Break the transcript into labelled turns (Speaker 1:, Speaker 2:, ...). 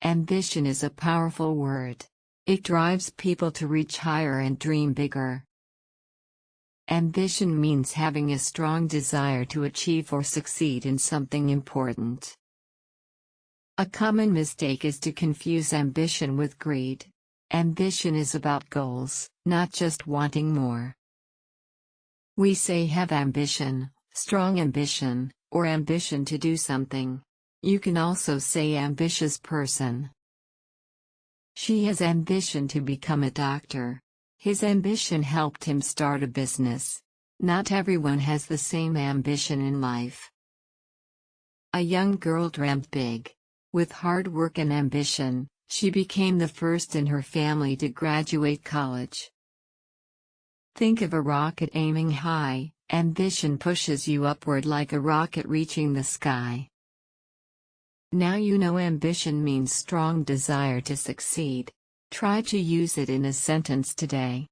Speaker 1: Ambition is a powerful word. It drives people to reach higher and dream bigger. Ambition means having a strong desire to achieve or succeed in something important. A common mistake is to confuse ambition with greed. Ambition is about goals, not just wanting more. We say have ambition, strong ambition, or ambition to do something. You can also say ambitious person. She has ambition to become a doctor. His ambition helped him start a business. Not everyone has the same ambition in life. A young girl dreamt big. With hard work and ambition, she became the first in her family to graduate college. Think of a rocket aiming high. Ambition pushes you upward like a rocket reaching the sky. Now you know ambition means strong desire to succeed. Try to use it in a sentence today.